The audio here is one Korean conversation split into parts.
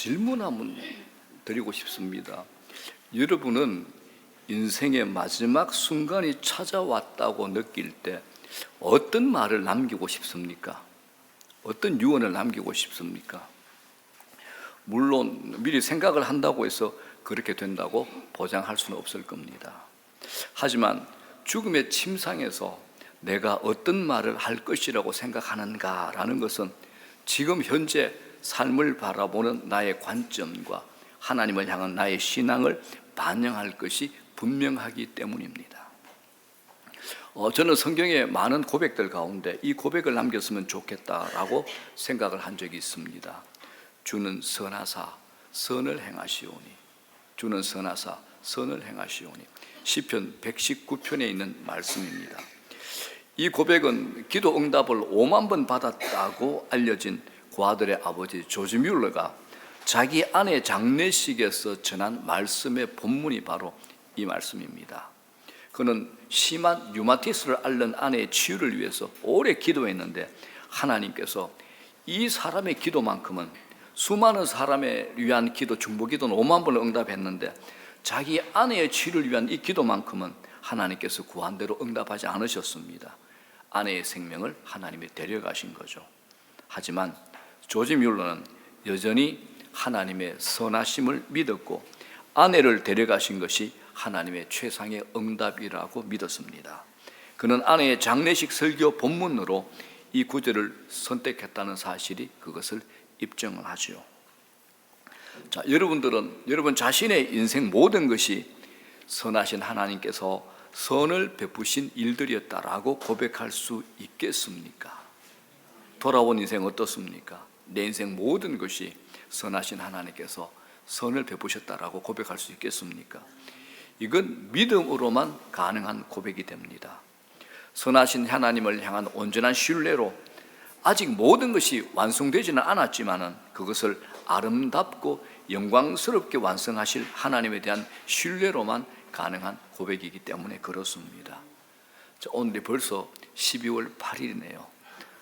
질문 한번 드리고 싶습니다. 여러분은 인생의 마지막 순간이 찾아왔다고 느낄 때 어떤 말을 남기고 싶습니까? 어떤 유언을 남기고 싶습니까? 물론 미리 생각을 한다고 해서 그렇게 된다고 보장할 수는 없을 겁니다. 하지만 죽음의 침상에서 내가 어떤 말을 할 것이라고 생각하는가라는 것은 지금 현재 삶을 바라보는 나의 관점과 하나님을 향한 나의 신앙을 반영할 것이 분명하기 때문입니다. 저는 성경의 많은 고백들 가운데 이 고백을 남겼으면 좋겠다라고 생각을 한 적이 있습니다. 주는 선하사 선을 행하시오니, 주는 선하사 선을 행하시오니. 시편 119편에 있는 말씀입니다. 이 고백은 기도 응답을 5만 번 받았다고 알려진 고아들의 아버지 조지 뮬러가 자기 아내 장례식에서 전한 말씀의 본문이 바로 이 말씀입니다. 그는 심한 류마티스를 앓는 아내의 치유를 위해서 오래 기도했는데 하나님께서 이 사람의 기도만큼은, 수많은 사람을 위한 기도, 중보기도는 5만 번을 응답했는데 자기 아내의 치유를 위한 이 기도만큼은 하나님께서 구한 대로 응답하지 않으셨습니다. 아내의 생명을 하나님이 데려가신 거죠. 하지만 조지 뮬러는 여전히 하나님의 선하심을 믿었고 아내를 데려가신 것이 하나님의 최상의 응답이라고 믿었습니다. 그는 아내의 장례식 설교 본문으로 이 구절을 선택했다는 사실이 그것을 입증을 하죠. 자, 여러분 자신의 인생 모든 것이 선하신 하나님께서 선을 베푸신 일들이었다라고 고백할 수 있겠습니까? 돌아온 인생 어떻습니까? 내 인생 모든 것이 선하신 하나님께서 선을 베푸셨다라고 고백할 수 있겠습니까? 이건 믿음으로만 가능한 고백이 됩니다. 선하신 하나님을 향한 온전한 신뢰로 아직 모든 것이 완성되지는 않았지만은 그것을 아름답고 영광스럽게 완성하실 하나님에 대한 신뢰로만 가능한 고백이기 때문에 그렇습니다. 오늘이 벌써 12월 8일이네요.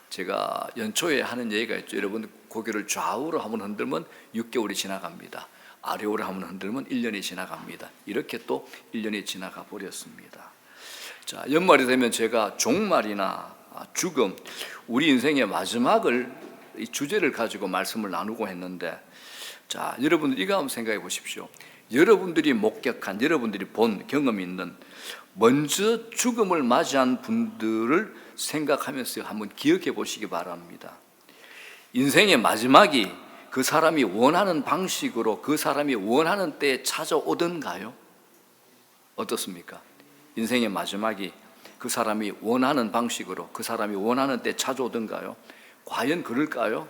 제가 연초에 하는 얘기가 있죠. 여러분 고개를 좌우로 한번 흔들면 6개월이 지나갑니다. 아래로 한번 흔들면 1년이 지나갑니다. 이렇게 또 1년이 지나가 버렸습니다. 자, 연말이 되면 제가 종말이나 죽음, 우리 인생의 마지막을 이 주제를 가지고 말씀을 나누고 했는데, 자, 여러분들 이거 한번 생각해 보십시오. 여러분들이 목격한, 여러분들이 본 경험이 있는 먼저 죽음을 맞이한 분들을 생각하면서 한번 기억해 보시기 바랍니다. 인생의 마지막이 그 사람이 원하는 방식으로 그 사람이 원하는 때에 찾아오던가요? 어떻습니까? 인생의 마지막이 그 사람이 원하는 방식으로 그 사람이 원하는 때에 찾아오던가요? 과연 그럴까요?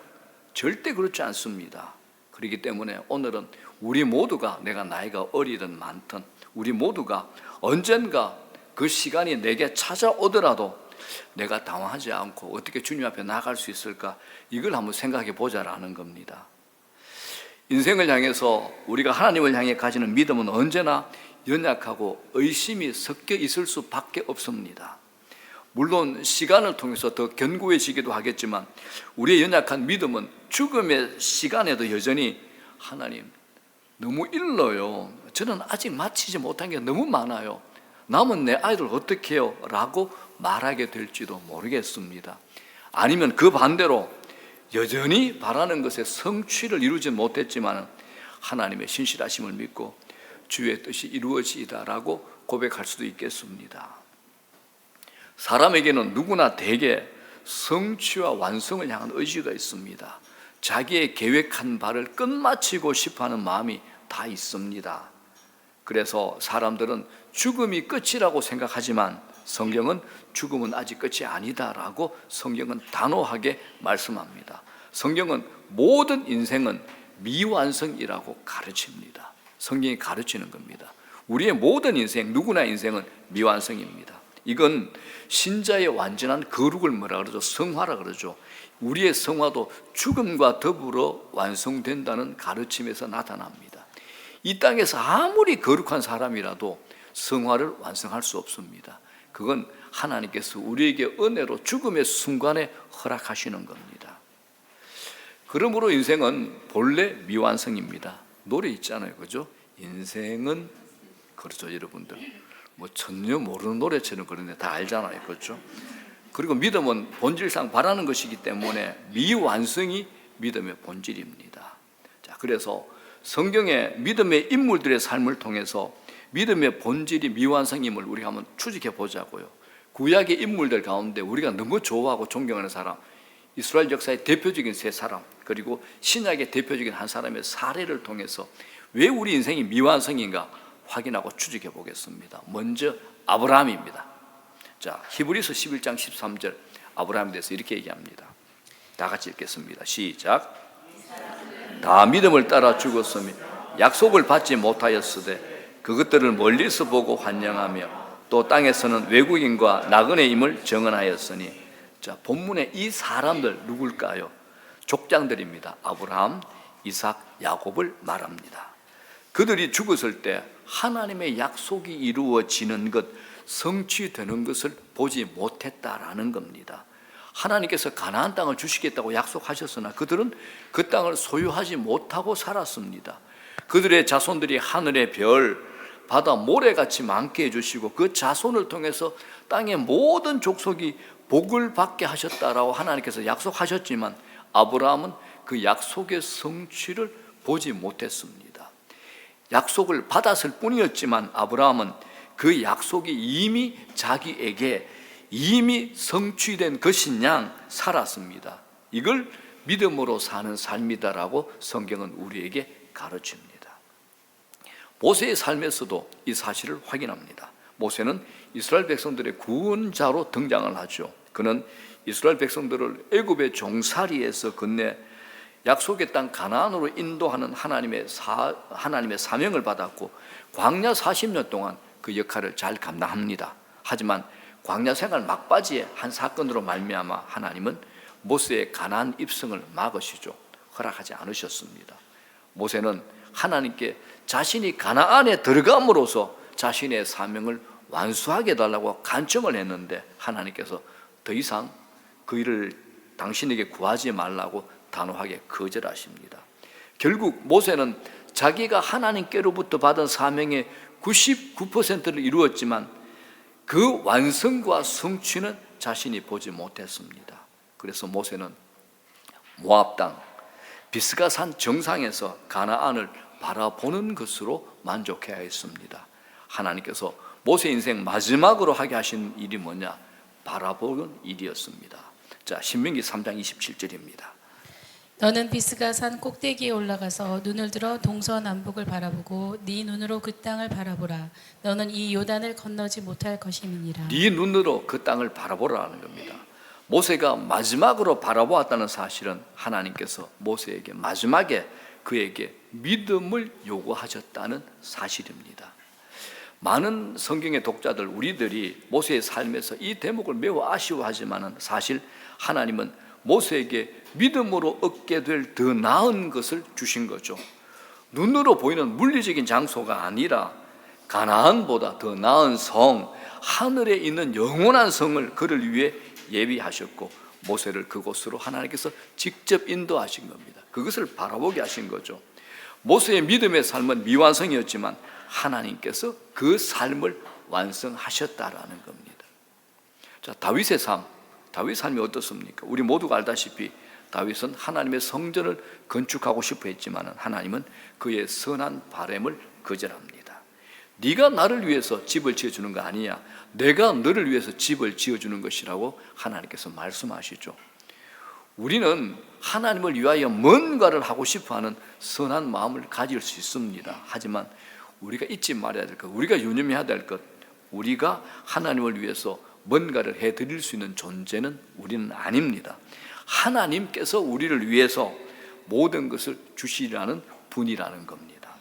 절대 그렇지 않습니다. 그렇기 때문에 오늘은 우리 모두가, 내가 나이가 어리든 많든 우리 모두가 언젠가 그 시간이 내게 찾아오더라도 내가 당황하지 않고 어떻게 주님 앞에 나아갈 수 있을까, 이걸 한번 생각해 보자라는 겁니다. 인생을 향해서 우리가 하나님을 향해 가지는 믿음은 언제나 연약하고 의심이 섞여 있을 수밖에 없습니다. 물론 시간을 통해서 더 견고해지기도 하겠지만 우리의 연약한 믿음은 죽음의 시간에도 여전히 하나님 너무 일러요, 저는 아직 마치지 못한 게 너무 많아요, 남은 내 아이들 어떻게 해요? 라고 말하게 될지도 모르겠습니다. 아니면 그 반대로 여전히 바라는 것의 성취를 이루지 못했지만 하나님의 신실하심을 믿고 주의 뜻이 이루어지이다라고 고백할 수도 있겠습니다. 사람에게는 누구나 대개 성취와 완성을 향한 의지가 있습니다. 자기의 계획한 바를 끝마치고 싶어하는 마음이 다 있습니다. 그래서 사람들은 죽음이 끝이라고 생각하지만 성경은 죽음은 아직 끝이 아니다라고 성경은 단호하게 말씀합니다. 성경은 모든 인생은 미완성이라고 가르칩니다. 성경이 가르치는 겁니다. 우리의 모든 인생, 누구나 인생은 미완성입니다. 이건 신자의 완전한 거룩을 뭐라 그러죠? 성화라 그러죠. 우리의 성화도 죽음과 더불어 완성된다는 가르침에서 나타납니다. 이 땅에서 아무리 거룩한 사람이라도 성화를 완성할 수 없습니다. 그건 하나님께서 우리에게 은혜로 죽음의 순간에 허락하시는 겁니다. 그러므로 인생은 본래 미완성입니다. 노래 있잖아요, 그죠? 인생은, 그렇죠, 여러분들 뭐 전혀 모르는 노래처럼 그런데 다 알잖아요, 그렇죠? 그리고 믿음은 본질상 바라는 것이기 때문에 미완성이 믿음의 본질입니다. 자, 그래서 성경의 믿음의 인물들의 삶을 통해서 믿음의 본질이 미완성임을 우리가 한번 추적해 보자고요. 구약의 인물들 가운데 우리가 너무 좋아하고 존경하는 사람, 이스라엘 역사의 대표적인 세 사람, 그리고 신약의 대표적인 한 사람의 사례를 통해서 왜 우리 인생이 미완성인가 확인하고 추적해 보겠습니다. 먼저 아브라함입니다. 자, 히브리서 11장 13절 아브라함에 대해서 이렇게 얘기합니다. 다 같이 읽겠습니다. 시작. 다 믿음을 따라 죽었으며 약속을 받지 못하였으되 그것들을 멀리서 보고 환영하며 또 땅에서는 외국인과 나그네임을 정언하였으니. 자, 본문의 이 사람들 누굴까요? 족장들입니다. 아브라함, 이삭, 야곱을 말합니다. 그들이 죽었을 때 하나님의 약속이 이루어지는 것, 성취되는 것을 보지 못했다라는 겁니다. 하나님께서 가나안 땅을 주시겠다고 약속하셨으나 그들은 그 땅을 소유하지 못하고 살았습니다. 그들의 자손들이 하늘의 별, 바다 모래같이 많게 해주시고 그 자손을 통해서 땅의 모든 족속이 복을 받게 하셨다라고 하나님께서 약속하셨지만 아브라함은 그 약속의 성취를 보지 못했습니다. 약속을 받았을 뿐이었지만 아브라함은 그 약속이 이미 자기에게 이미 성취된 것인 양 살았습니다. 이걸 믿음으로 사는 삶이다라고 성경은 우리에게 가르칩니다. 모세의 삶에서도 이 사실을 확인합니다. 모세는 이스라엘 백성들의 구원자로 등장을 하죠. 그는 이스라엘 백성들을 애굽의 종살이에서 건네 약속의 땅 가나안으로 인도하는 하나님의 사명을 받았고 광야 40년 동안 그 역할을 잘 감당합니다. 하지만 광야 생활 막바지에 한 사건으로 말미암아 하나님은 모세의 가나안 입성을 막으시죠. 허락하지 않으셨습니다. 모세는 하나님께 자신이 가나안에 들어감으로써 자신의 사명을 완수하게 해달라고 간청을 했는데 하나님께서 더 이상 그 일을 당신에게 구하지 말라고 단호하게 거절하십니다. 결국 모세는 자기가 하나님께로부터 받은 사명의 99%를 이루었지만 그 완성과 성취는 자신이 보지 못했습니다. 그래서 모세는 모압 땅 비스가산 정상에서 가나안을 바라보는 것으로 만족해야 했습니다. 하나님께서 모세 인생 마지막으로 하게 하신 일이 뭐냐? 바라보는 일이었습니다. 자, 신명기 3장 27절입니다. 너는 비스가산 꼭대기에 올라가서 눈을 들어 동서남북을 바라보고 네 눈으로 그 땅을 바라보라. 너는 이 요단을 건너지 못할 것임이니라. 네 눈으로 그 땅을 바라보라는 겁니다. 모세가 마지막으로 바라보았다는 사실은 하나님께서 모세에게 마지막에 그에게 믿음을 요구하셨다는 사실입니다. 많은 성경의 독자들, 우리들이 모세의 삶에서 이 대목을 매우 아쉬워하지만 사실 하나님은 모세에게 믿음으로 얻게 될 더 나은 것을 주신 거죠. 눈으로 보이는 물리적인 장소가 아니라 가나안보다 더 나은 성, 하늘에 있는 영원한 성을 그를 위해 예비하셨고 모세를 그곳으로 하나님께서 직접 인도하신 겁니다. 그것을 바라보게 하신 거죠. 모세의 믿음의 삶은 미완성이었지만 하나님께서 그 삶을 완성하셨다라는 겁니다. 자, 다윗의 삶, 다윗 삶이 어떻습니까? 우리 모두가 알다시피 다윗은 하나님의 성전을 건축하고 싶어 했지만 하나님은 그의 선한 바람을 거절합니다. 네가 나를 위해서 집을 지어주는 거 아니냐, 내가 너를 위해서 집을 지어주는 것이라고 하나님께서 말씀하시죠. 우리는 하나님을 위하여 뭔가를 하고 싶어하는 선한 마음을 가질 수 있습니다. 하지만 우리가 잊지 말아야 될 것, 우리가 유념해야 될 것, 우리가 하나님을 위해서 뭔가를 해드릴 수 있는 존재는 우리는 아닙니다. 하나님께서 우리를 위해서 모든 것을 주시라는 분이라는 겁니다.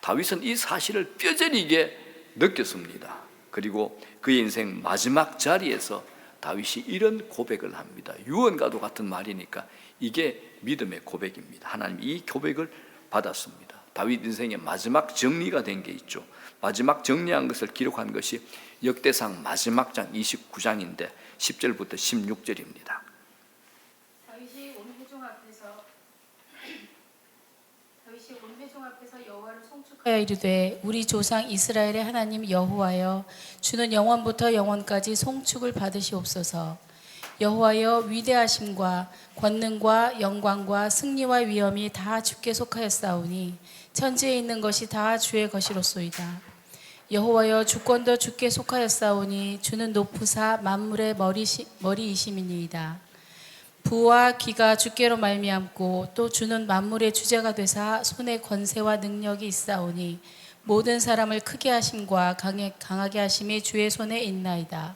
다윗은 이 사실을 뼈저리게 느꼈습니다. 그리고 그의 인생 마지막 자리에서 다윗이 이런 고백을 합니다. 유언과도 같은 말이니까 이게 믿음의 고백입니다. 하나님 이 고백을 받았습니다. 다윗 인생의 마지막 정리가 된 게 있죠. 마지막 정리한 것을 기록한 것이 역대상 마지막 장 29장인데 10절부터 16절입니다. 다윗이 온 회중 앞에서 온 회중 앞에서 여호와를 송축하여 이르되 우리 조상 이스라엘의 하나님 여호와여 주는 영원부터 영원까지 송축을 받으시옵소서. 여호와여 위대하심과 권능과 영광과 승리와 위엄이 다 주께 속하였사오니 천지에 있는 것이 다 주의 것이로소이다. 여호와여 주권도 주께 속하였사오니 주는 높으사 만물의 머리이심이니이다. 부와 기가 주께로 말미암고 또 주는 만물의 주제가 되사 손에 권세와 능력이 있사오니 모든 사람을 크게 하심과 강하게 하심이 주의 손에 있나이다.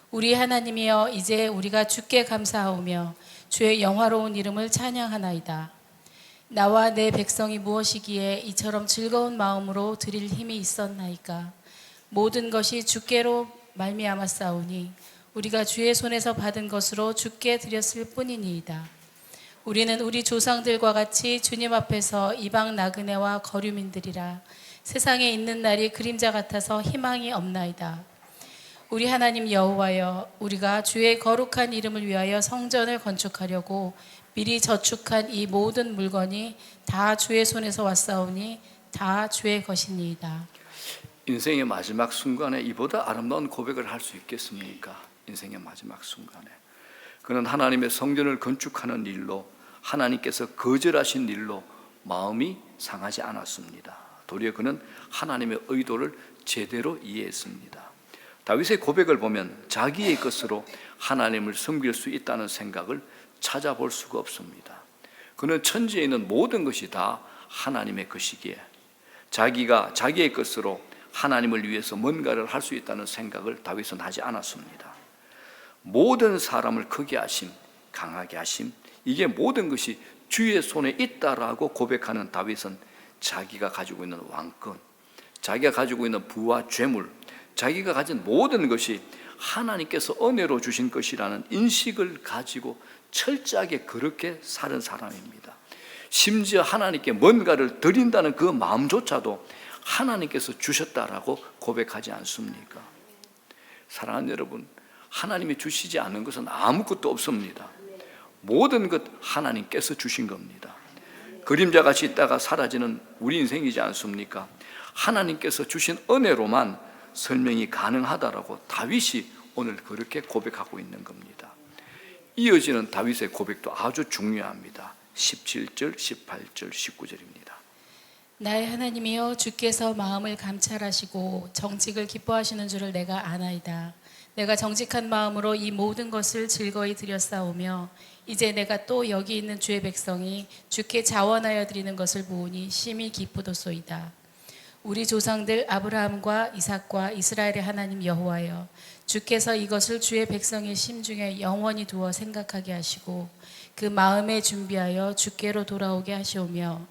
우리 하나님이여 이제 우리가 주께 감사하오며 주의 영화로운 이름을 찬양하나이다. 나와 내 백성이 무엇이기에 이처럼 즐거운 마음으로 드릴 힘이 있었나이까. 모든 것이 주께로 말미암았사오니 우리가 주의 손에서 받은 것으로 주께 드렸을 뿐이니이다. 우리는 우리 조상들과 같이 주님 앞에서 이방 나그네와 거류민들이라. 세상에 있는 날이 그림자 같아서 희망이 없나이다. 우리 하나님 여호와여 우리가 주의 거룩한 이름을 위하여 성전을 건축하려고 미리 저축한 이 모든 물건이 다 주의 손에서 왔사오니 다 주의 것이니이다. 인생의 마지막 순간에 이보다 아름다운 고백을 할 수 있겠습니까? 인생의 마지막 순간에 그는 하나님의 성전을 건축하는 일로 하나님께서 거절하신 일로 마음이 상하지 않았습니다. 도리어 그는 하나님의 의도를 제대로 이해했습니다. 다윗의 고백을 보면 자기의 것으로 하나님을 섬길 수 있다는 생각을 찾아볼 수가 없습니다. 그는 천지에 있는 모든 것이 다 하나님의 것이기에 자기가 자기의 것으로 하나님을 위해서 뭔가를 할 수 있다는 생각을 다윗은 하지 않았습니다. 모든 사람을 크게 하심, 강하게 하심, 이게 모든 것이 주의 손에 있다라고 고백하는 다윗은 자기가 가지고 있는 왕권, 자기가 가지고 있는 부와 재물, 자기가 가진 모든 것이 하나님께서 은혜로 주신 것이라는 인식을 가지고 철저하게 그렇게 사는 사람입니다. 심지어 하나님께 뭔가를 드린다는 그 마음조차도 하나님께서 주셨다라고 고백하지 않습니까? 사랑하는 여러분, 하나님이 주시지 않은 것은 아무것도 없습니다. 모든 것 하나님께서 주신 겁니다. 그림자같이 있다가 사라지는 우리 인생이지 않습니까? 하나님께서 주신 은혜로만 설명이 가능하다라고 다윗이 오늘 그렇게 고백하고 있는 겁니다. 이어지는 다윗의 고백도 아주 중요합니다. 17절, 18절, 19절입니다. 나의 하나님이여 주께서 마음을 감찰하시고 정직을 기뻐하시는 줄을 내가 아나이다. 내가 정직한 마음으로 이 모든 것을 즐거이 드렸사오며 이제 내가 또 여기 있는 주의 백성이 주께 자원하여 드리는 것을 보오니 심히 기쁘도소이다. 우리 조상들 아브라함과 이삭과 이스라엘의 하나님 여호와여 주께서 이것을 주의 백성의 심중에 영원히 두어 생각하게 하시고 그 마음에 준비하여 주께로 돌아오게 하시오며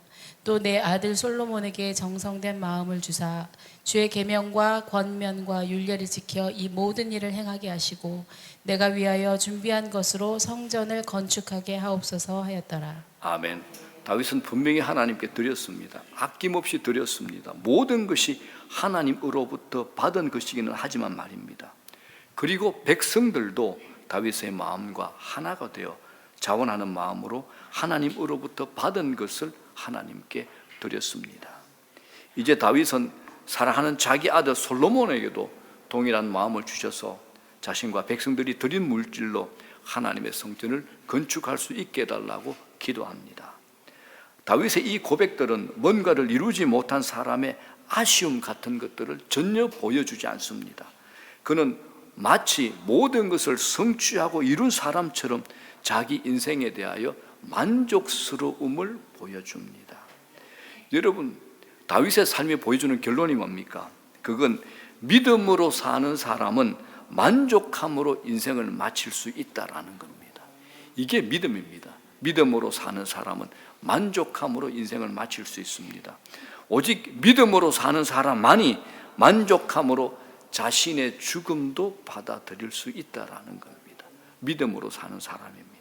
또 내 아들 솔로몬에게 정성된 마음을 주사 주의 계명과 권면과 율례를 지켜 이 모든 일을 행하게 하시고 내가 위하여 준비한 것으로 성전을 건축하게 하옵소서 하였더라. 아멘. 다윗은 분명히 하나님께 드렸습니다. 아낌없이 드렸습니다. 모든 것이 하나님으로부터 받은 것이기는 하지만 말입니다. 그리고 백성들도 다윗의 마음과 하나가 되어 자원하는 마음으로 하나님으로부터 받은 것을 하나님께 드렸습니다. 이제 다윗은 사랑하는 자기 아들 솔로몬에게도 동일한 마음을 주셔서 자신과 백성들이 드린 물질로 하나님의 성전을 건축할 수 있게 해달라고 기도합니다. 다윗의 이 고백들은 뭔가를 이루지 못한 사람의 아쉬움 같은 것들을 전혀 보여주지 않습니다. 그는 마치 모든 것을 성취하고 이룬 사람처럼 자기 인생에 대하여 만족스러움을 보여줍니다. 여러분, 다윗의 삶이 보여주는 결론이 뭡니까? 그건 믿음으로 사는 사람은 만족함으로 인생을 마칠 수 있다라는 겁니다. 이게 믿음입니다. 믿음으로 사는 사람은 만족함으로 인생을 마칠 수 있습니다. 오직 믿음으로 사는 사람만이 만족함으로 자신의 죽음도 받아들일 수 있다라는 겁니다. 믿음으로 사는 사람입니다.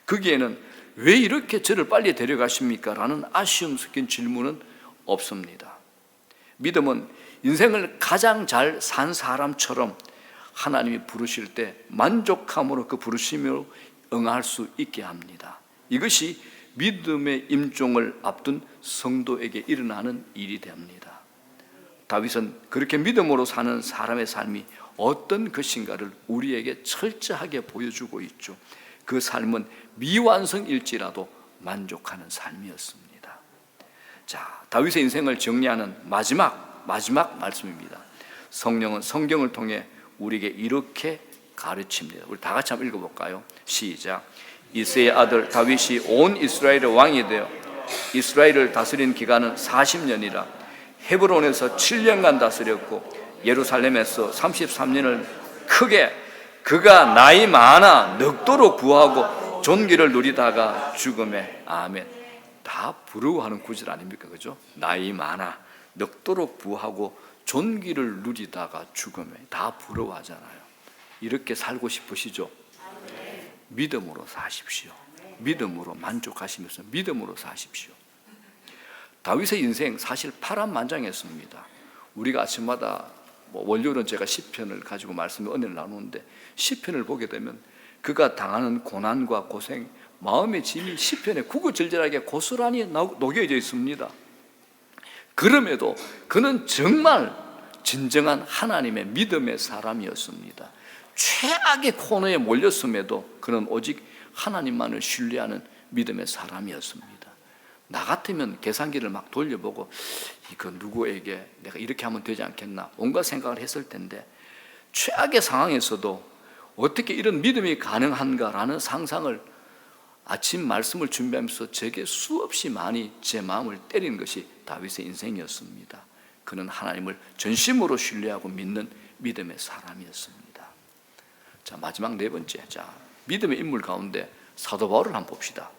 거기에는 왜 이렇게 저를 빨리 데려가십니까? 라는 아쉬움 섞인 질문은 없습니다. 믿음은 인생을 가장 잘 산 사람처럼 하나님이 부르실 때 만족함으로 그 부르심으로 응할 수 있게 합니다. 이것이 믿음의 임종을 앞둔 성도에게 일어나는 일이 됩니다. 다윗은 그렇게 믿음으로 사는 사람의 삶이 어떤 것인가를 우리에게 철저하게 보여주고 있죠. 그 삶은 미완성일지라도 만족하는 삶이었습니다. 자, 다윗의 인생을 정리하는 마지막 말씀입니다. 성령은 성경을 통해 우리에게 이렇게 가르칩니다. 우리 다 같이 한번 읽어볼까요? 시작. 이새의 아들 다윗이 온 이스라엘의 왕이 되어 이스라엘을 다스린 기간은 40년이라 헤브론에서 7년간 다스렸고 예루살렘에서 33년을 크게 그가 나이 많아 늙도록 부하고 존귀를 누리다가 죽음에 아멘. 다 부러워하는 구절 아닙니까? 그죠? 나이 많아 늙도록 부하고 존귀를 누리다가 죽음에 다 부러워하잖아요. 이렇게 살고 싶으시죠? 믿음으로 사십시오. 믿음으로 만족하시면서 믿음으로 사십시오. 다윗의 인생 사실 파란만장했습니다. 우리가 아침마다 월요일은 제가 시편을 가지고 말씀의 은혜를 나누는데 시편을 보게 되면 그가 당하는 고난과 고생, 마음의 짐이 시편에 구구절절하게 고스란히 녹여져 있습니다. 그럼에도 그는 정말 진정한 하나님의 믿음의 사람이었습니다. 최악의 코너에 몰렸음에도 그는 오직 하나님만을 신뢰하는 믿음의 사람이었습니다. 나 같으면 계산기를 막 돌려보고 이거 누구에게 내가 이렇게 하면 되지 않겠나 온갖 생각을 했을 텐데 최악의 상황에서도 어떻게 이런 믿음이 가능한가라는 상상을 아침 말씀을 준비하면서 제게 수없이 많이 제 마음을 때린 것이 다윗의 인생이었습니다. 그는 하나님을 전심으로 신뢰하고 믿는 믿음의 사람이었습니다. 자, 마지막 네 번째, 자, 믿음의 인물 가운데 사도 바울을 한번 봅시다.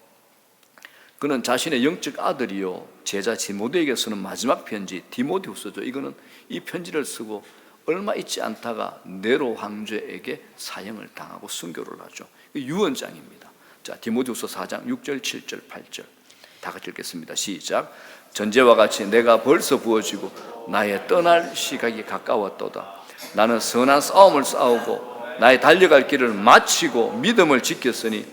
그는 자신의 영적 아들이요 제자 디모데에게 쓰는 마지막 편지 디모데후서죠. 이거는 이 편지를 쓰고 얼마 있지 않다가 네로 황제에게 사형을 당하고 순교를 하죠. 유언장입니다. 자, 디모데후서 4장 6절, 7절, 8절 다 같이 읽겠습니다. 시작. 전제와 같이 내가 벌써 부어지고 나의 떠날 시각이 가까웠도다. 나는 선한 싸움을 싸우고 나의 달려갈 길을 마치고 믿음을 지켰으니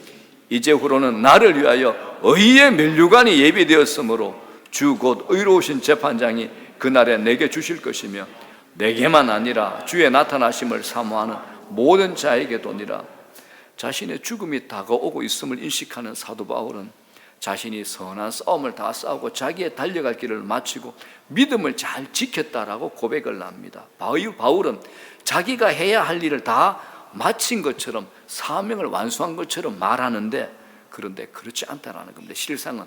이제후로는 나를 위하여 의의 면류관이 예비되었으므로 주 곧 의로우신 재판장이 그날에 내게 주실 것이며 내게만 아니라 주의 나타나심을 사모하는 모든 자에게도니라. 자신의 죽음이 다가오고 있음을 인식하는 사도 바울은 자신이 선한 싸움을 다 싸우고 자기의 달려갈 길을 마치고 믿음을 잘 지켰다라고 고백을 합니다. 바울은 자기가 해야 할 일을 다 마친 것처럼 사명을 완수한 것처럼 말하는데 그런데 그렇지 않다라는 겁니다. 실상은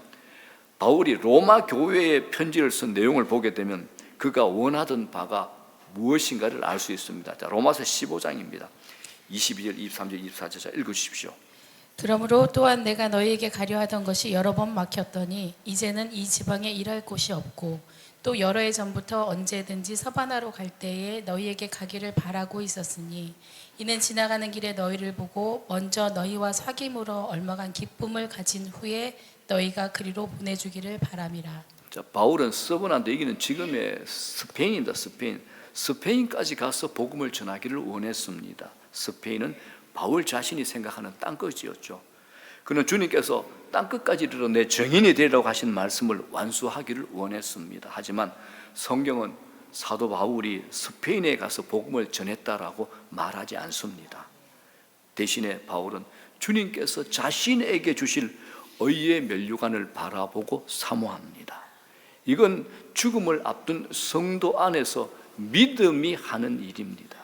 바울이 로마 교회에 편지를 쓴 내용을 보게 되면 그가 원하던 바가 무엇인가를 알 수 있습니다. 자, 로마서 15장입니다. 22절, 23절, 24절 자, 읽으십시오. 그러므로 또한 내가 너희에게 가려 하던 것이 여러 번 막혔더니 이제는 이 지방에 일할 곳이 없고 또 여러 해 전부터 언제든지 서바나로 갈 때에 너희에게 가기를 바라고 있었으니 이는 지나가는 길에 너희를 보고 먼저 너희와 사귐으로 얼마간 기쁨을 가진 후에 너희가 그리로 보내주기를 바람이라. 자, 바울은 서바나인데 여기는 지금의 스페인입니다. 스페인까지 가서 복음을 전하기를 원했습니다. 스페인은 바울 자신이 생각하는 땅끝이었죠. 그는 주님께서 땅끝까지 이르러 내 증인이 되리라고 하신 말씀을 완수하기를 원했습니다. 하지만 성경은 사도 바울이 스페인에 가서 복음을 전했다라고 말하지 않습니다. 대신에 바울은 주님께서 자신에게 주실 의의 면류관을 바라보고 사모합니다. 이건 죽음을 앞둔 성도 안에서 믿음이 하는 일입니다.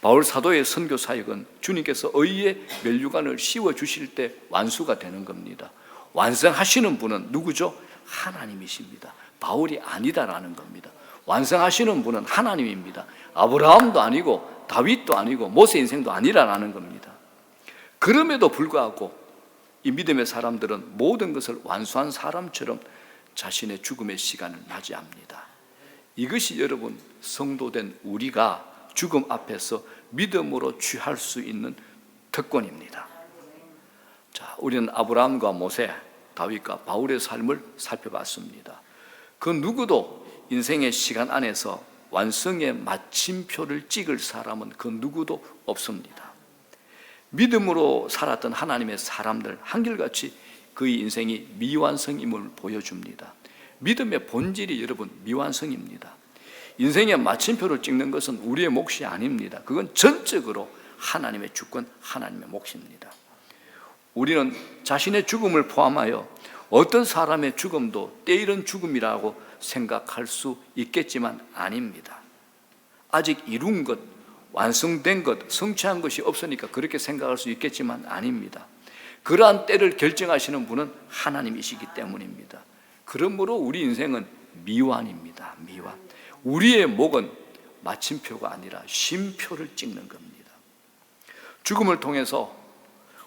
바울 사도의 선교 사역은 주님께서 의의 면류관을 씌워 주실 때 완수가 되는 겁니다. 완성하시는 분은 누구죠? 하나님이십니다. 바울이 아니다라는 겁니다. 완성하시는 분은 하나님입니다. 아브라함도 아니고 다윗도 아니고 모세 인생도 아니라는 겁니다. 그럼에도 불구하고 이 믿음의 사람들은 모든 것을 완수한 사람처럼 자신의 죽음의 시간을 맞이합니다. 이것이 여러분 성도된 우리가 죽음 앞에서 믿음으로 취할 수 있는 특권입니다. 자, 우리는 아브라함과 모세, 다윗과 바울의 삶을 살펴봤습니다. 그 누구도 인생의 시간 안에서 완성의 마침표를 찍을 사람은 그 누구도 없습니다. 믿음으로 살았던 하나님의 사람들 한결같이 그의 인생이 미완성임을 보여줍니다. 믿음의 본질이 여러분 미완성입니다. 인생의 마침표를 찍는 것은 우리의 몫이 아닙니다. 그건 전적으로 하나님의 주권, 하나님의 몫입니다. 우리는 자신의 죽음을 포함하여 어떤 사람의 죽음도 때이른 죽음이라고 생각할 수 있겠지만 아닙니다. 아직 이룬 것, 완성된 것, 성취한 것이 없으니까 그렇게 생각할 수 있겠지만 아닙니다. 그러한 때를 결정하시는 분은 하나님이시기 때문입니다. 그러므로 우리 인생은 미완입니다. 미완. 우리의 목은 마침표가 아니라 쉼표를 찍는 겁니다. 죽음을 통해서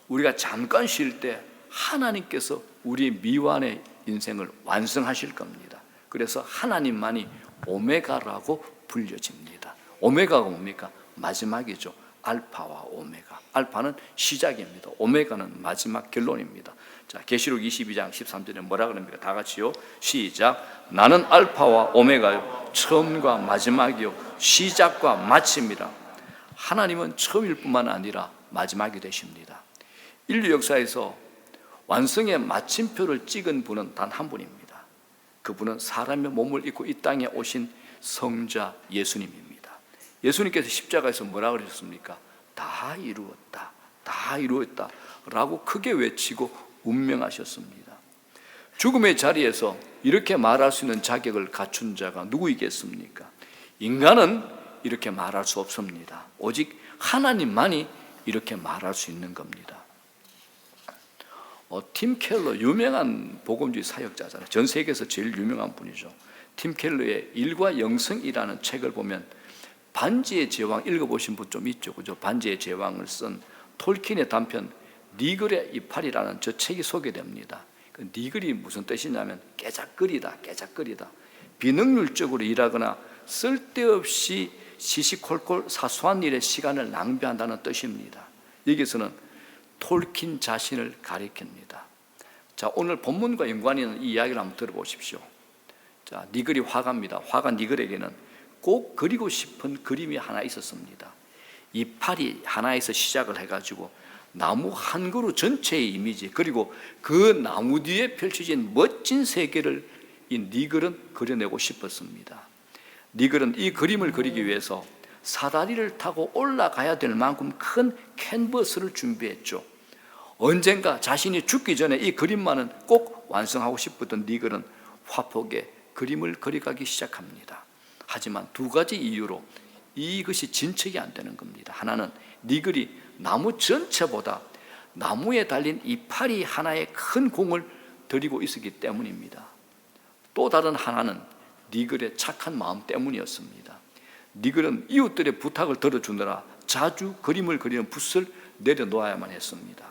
우리가 잠깐 쉴 때 하나님께서 우리의 미완의 인생을 완성하실 겁니다. 그래서 하나님만이 오메가라고 불려집니다. 오메가가 뭡니까? 마지막이죠. 알파와 오메가. 알파는 시작입니다. 오메가는 마지막 결론입니다. 자, 계시록 22장 13절에 뭐라 그럽니까? 다 같이요. 시작. 나는 알파와 오메가요, 처음과 마지막이요, 시작과 마침이라. 하나님은 처음일 뿐만 아니라 마지막이 되십니다. 인류 역사에서 완성의 마침표를 찍은 분은 단 한 분입니다. 그분은 사람의 몸을 입고 이 땅에 오신 성자 예수님입니다. 예수님께서 십자가에서 뭐라 그러셨습니까? 다 이루었다, 다 이루었다 라고 크게 외치고 운명하셨습니다. 죽음의 자리에서 이렇게 말할 수 있는 자격을 갖춘 자가 누구이겠습니까? 인간은 이렇게 말할 수 없습니다. 오직 하나님만이 이렇게 말할 수 있는 겁니다. 팀 켈러, 유명한 복음주의 사역자잖아요. 전 세계에서 제일 유명한 분이죠. 팀 켈러의 일과 영성이라는 책을 보면 반지의 제왕 읽어보신 분 좀 있죠, 그죠? 반지의 제왕을 쓴 톨킨의 단편 니글의 이파리라는 저 책이 소개됩니다. 그 니글이 무슨 뜻이냐면 깨작거리다, 깨작거리다. 비능률적으로 일하거나 쓸데없이 시시콜콜 사소한 일에 시간을 낭비한다는 뜻입니다. 여기서는 톨킨 자신을 가리킵니다. 자, 오늘 본문과 연관이 있는 이 이야기를 한번 들어보십시오. 자, 니글이 화가입니다. 화가 니글에게는 꼭 그리고 싶은 그림이 하나 있었습니다. 이파리 하나에서 시작을 해가지고 나무 한 그루 전체의 이미지, 그리고 그 나무 뒤에 펼쳐진 멋진 세계를 이 니글은 그려내고 싶었습니다. 니글은 이 그림을 그리기 위해서 사다리를 타고 올라가야 될 만큼 큰 캔버스를 준비했죠. 언젠가 자신이 죽기 전에 이 그림만은 꼭 완성하고 싶었던 니글은 화폭에 그림을 그려가기 시작합니다. 하지만 두 가지 이유로 이것이 진척이 안 되는 겁니다. 하나는 니글이 나무 전체보다 나무에 달린 이파리 하나에 큰 공을 들이고 있었기 때문입니다. 또 다른 하나는 니글의 착한 마음 때문이었습니다. 니글은 이웃들의 부탁을 들어주느라 자주 그림을 그리는 붓을 내려놓아야만 했습니다.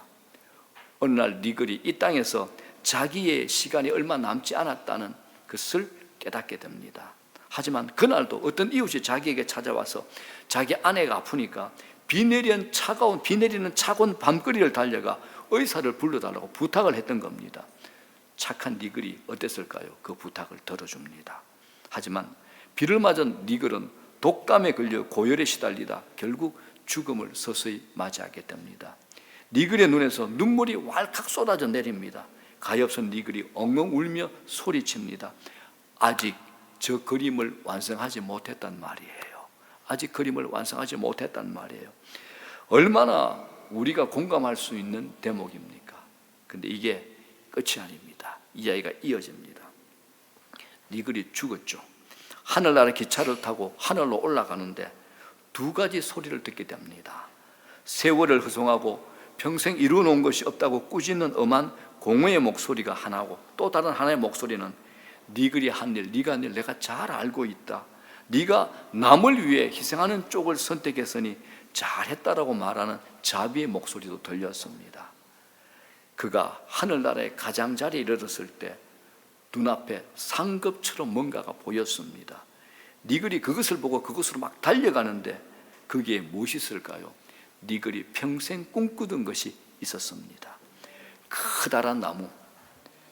어느 날 니글이 이 땅에서 자기의 시간이 얼마 남지 않았다는 것을 깨닫게 됩니다. 하지만 그날도 어떤 이웃이 자기에게 찾아와서 자기 아내가 아프니까 비 내리는 차가운 밤거리를 달려가 의사를 불러달라고 부탁을 했던 겁니다. 착한 니글이 어땠을까요? 그 부탁을 들어줍니다. 하지만 비를 맞은 니글은 독감에 걸려 고열에 시달리다 결국 죽음을 서서히 맞이하게 됩니다. 니글의 눈에서 눈물이 왈칵 쏟아져 내립니다. 가엾은 니글이 엉엉 울며 소리칩니다. 아직 저 그림을 완성하지 못했단 말이에요. 아직 그림을 완성하지 못했단 말이에요. 얼마나 우리가 공감할 수 있는 대목입니까? 근데 이게 끝이 아닙니다. 이야기가 이어집니다. 니글이 죽었죠. 하늘나라 기차를 타고 하늘로 올라가는데 두 가지 소리를 듣게 됩니다. 세월을 허송하고 평생 이루어놓은 것이 없다고 꾸짖는 엄한 공허의 목소리가 하나고, 또 다른 하나의 목소리는 니글이 한 일, 네가 한 일 내가 잘 알고 있다. 네가 남을 위해 희생하는 쪽을 선택했으니 잘했다라고 말하는 자비의 목소리도 들렸습니다. 그가 하늘나라의 가장자리에 이르렀을 때 눈앞에 상급처럼 뭔가가 보였습니다. 니글이 그것을 보고 그것으로 막 달려가는데 거기에 무엇이 있을까요? 니글이 평생 꿈꾸던 것이 있었습니다. 커다란 나무,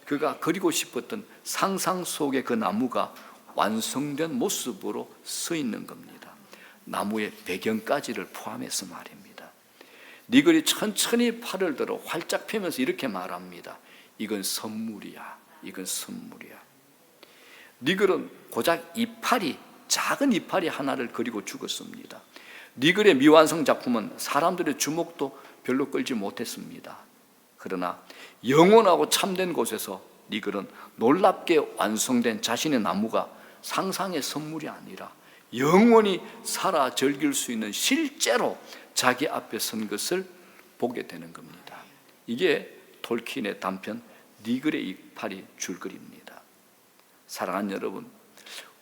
그가 그리고 싶었던 상상 속의 그 나무가 완성된 모습으로 서 있는 겁니다. 나무의 배경까지를 포함해서 말입니다. 니글이 천천히 팔을 들어 활짝 펴면서 이렇게 말합니다. 이건 선물이야. 이건 선물이야. 니글은 고작 이파리, 작은 이파리 하나를 그리고 죽었습니다. 니글의 미완성 작품은 사람들의 주목도 별로 끌지 못했습니다. 그러나 영원하고 참된 곳에서 니글은 놀랍게 완성된 자신의 나무가 상상의 선물이 아니라 영원히 살아 즐길 수 있는 실제로 자기 앞에 선 것을 보게 되는 겁니다. 이게 톨킨의 단편 니글의 이파리 줄거리입니다. 사랑하는 여러분,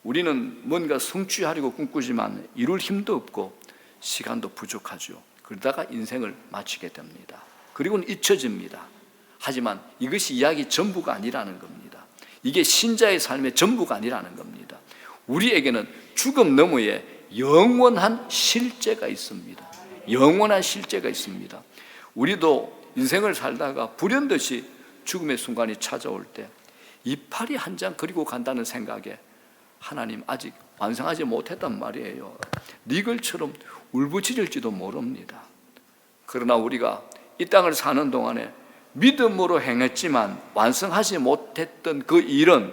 우리는 뭔가 성취하려고 꿈꾸지만 이룰 힘도 없고 시간도 부족하죠. 그러다가 인생을 마치게 됩니다. 그리고는 잊혀집니다. 하지만 이것이 이야기 전부가 아니라는 겁니다. 이게 신자의 삶의 전부가 아니라는 겁니다. 우리에게는 죽음 너머에 영원한 실제가 있습니다. 영원한 실제가 있습니다. 우리도 인생을 살다가 불현듯이 죽음의 순간이 찾아올 때 이파리 한 장 그리고 간다는 생각에 하나님 아직 완성하지 못했단 말이에요. 니글처럼 울부짖을지도 모릅니다. 그러나 우리가 이 땅을 사는 동안에 믿음으로 행했지만 완성하지 못했던 그 일은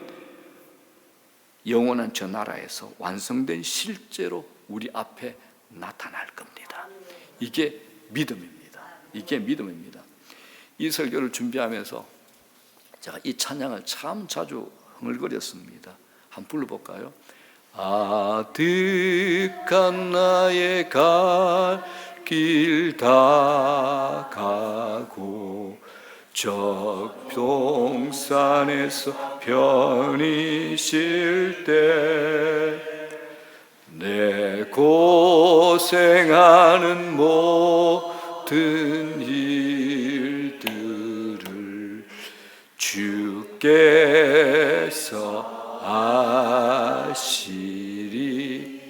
영원한 저 나라에서 완성된 실제로 우리 앞에 나타날 겁니다. 이게 믿음입니다. 이게 믿음입니다. 이 설교를 준비하면서 제가 이 찬양을 참 자주 흥얼거렸습니다. 한번 불러볼까요? 아득한 나의 갈 길 다 가고 적동산에서 편히 쉴 때 내 고생하는 모든 일들을 주께서 아시리.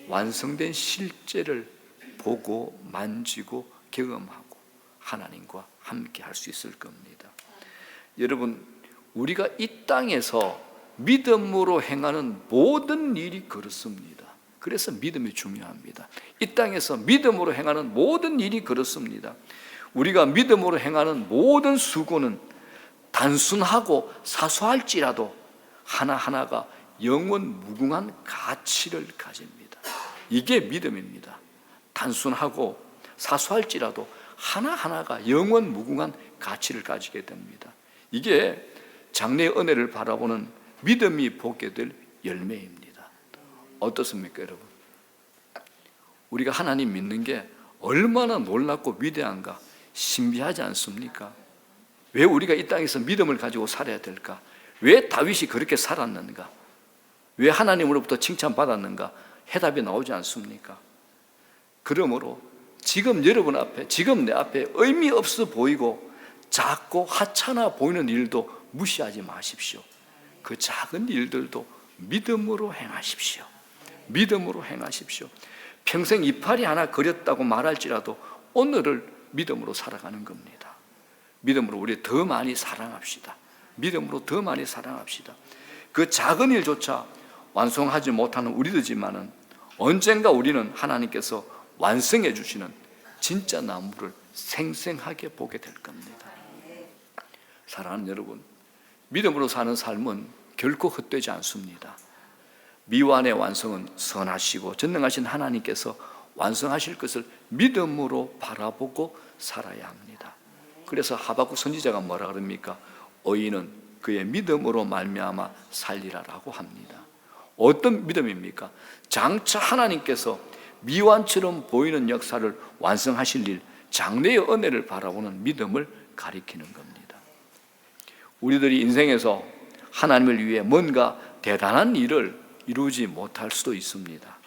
완성된 실제를 보고 만지고 경험하고 하나님과 함께 할 수 있을 겁니다. 여러분, 우리가 이 땅에서 믿음으로 행하는 모든 일이 그렇습니다. 그래서 믿음이 중요합니다. 이 땅에서 믿음으로 행하는 모든 일이 그렇습니다. 우리가 믿음으로 행하는 모든 수고는 단순하고 사소할지라도 하나하나가 영원 무궁한 가치를 가집니다. 이게 믿음입니다. 단순하고 사소할지라도 하나하나가 영원 무궁한 가치를 가지게 됩니다. 이게 장래의 은혜를 바라보는 믿음이 보게 될 열매입니다. 어떻습니까, 여러분? 우리가 하나님 믿는 게 얼마나 놀랍고 위대한가, 신비하지 않습니까? 왜 우리가 이 땅에서 믿음을 가지고 살아야 될까? 왜 다윗이 그렇게 살았는가? 왜 하나님으로부터 칭찬받았는가? 해답이 나오지 않습니까? 그러므로 지금 여러분 앞에, 지금 내 앞에 의미 없어 보이고 작고 하찮아 보이는 일도 무시하지 마십시오. 그 작은 일들도 믿음으로 행하십시오. 믿음으로 행하십시오. 평생 이파리 하나 그렸다고 말할지라도 오늘을 믿음으로 살아가는 겁니다. 믿음으로 우리 더 많이 사랑합시다. 믿음으로 더 많이 사랑합시다. 그 작은 일조차 완성하지 못하는 우리들이지만은 언젠가 우리는 하나님께서 완성해 주시는 진짜 나무를 생생하게 보게 될 겁니다. 사랑하는 여러분, 믿음으로 사는 삶은 결코 헛되지 않습니다. 미완의 완성은 선하시고 전능하신 하나님께서 완성하실 것을 믿음으로 바라보고 살아야 합니다. 그래서 하박국 선지자가 뭐라 그럽니까? 의인은 그의 믿음으로 말미암아 살리라라고 합니다. 어떤 믿음입니까? 장차 하나님께서 미완처럼 보이는 역사를 완성하실 일, 장래의 은혜를 바라보는 믿음을 가리키는 겁니다. 우리들이 인생에서 하나님을 위해 뭔가 대단한 일을 이루지 못할 수도 있습니다.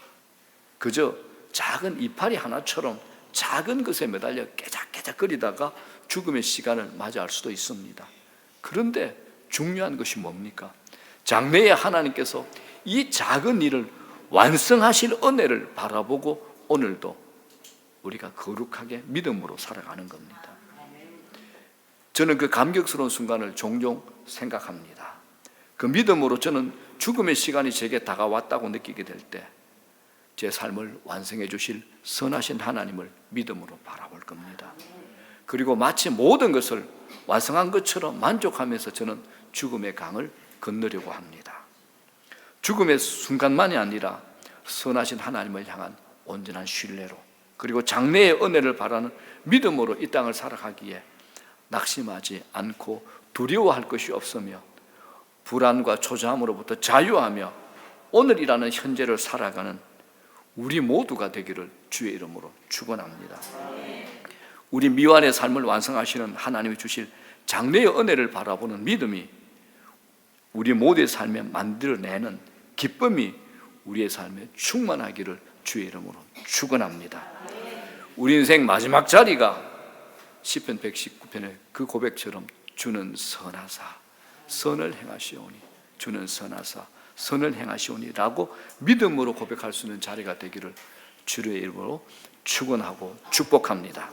그저 작은 이파리 하나처럼 작은 것에 매달려 깨작깨작거리다가 죽음의 시간을 맞이할 수도 있습니다. 그런데 중요한 것이 뭡니까? 장래에 하나님께서 이 작은 일을 완성하실 은혜를 바라보고 오늘도 우리가 거룩하게 믿음으로 살아가는 겁니다. 저는 그 감격스러운 순간을 종종 생각합니다. 그 믿음으로 저는 죽음의 시간이 제게 다가왔다고 느끼게 될 때 제 삶을 완성해 주실 선하신 하나님을 믿음으로 바라볼 겁니다. 그리고 마치 모든 것을 완성한 것처럼 만족하면서 저는 죽음의 강을 건너려고 합니다. 죽음의 순간만이 아니라 선하신 하나님을 향한 온전한 신뢰로, 그리고 장래의 은혜를 바라는 믿음으로 이 땅을 살아가기에 낙심하지 않고 두려워할 것이 없으며 불안과 초조함으로부터 자유하며 오늘이라는 현재를 살아가는 우리 모두가 되기를 주의 이름으로 축원합니다. 우리 미완의 삶을 완성하시는 하나님이 주실 장래의 은혜를 바라보는 믿음이 우리 모두의 삶에 만들어내는 기쁨이 우리의 삶에 충만하기를 주의 이름으로 축원합니다. 우리 인생 마지막 자리가 시편 119편의 그 고백처럼 주는 선하사 선을 행하시오니, 주는 선하사 선을 행하시오니 라고 믿음으로 고백할 수 있는 자리가 되기를 주의 이름으로 축원하고 축복합니다.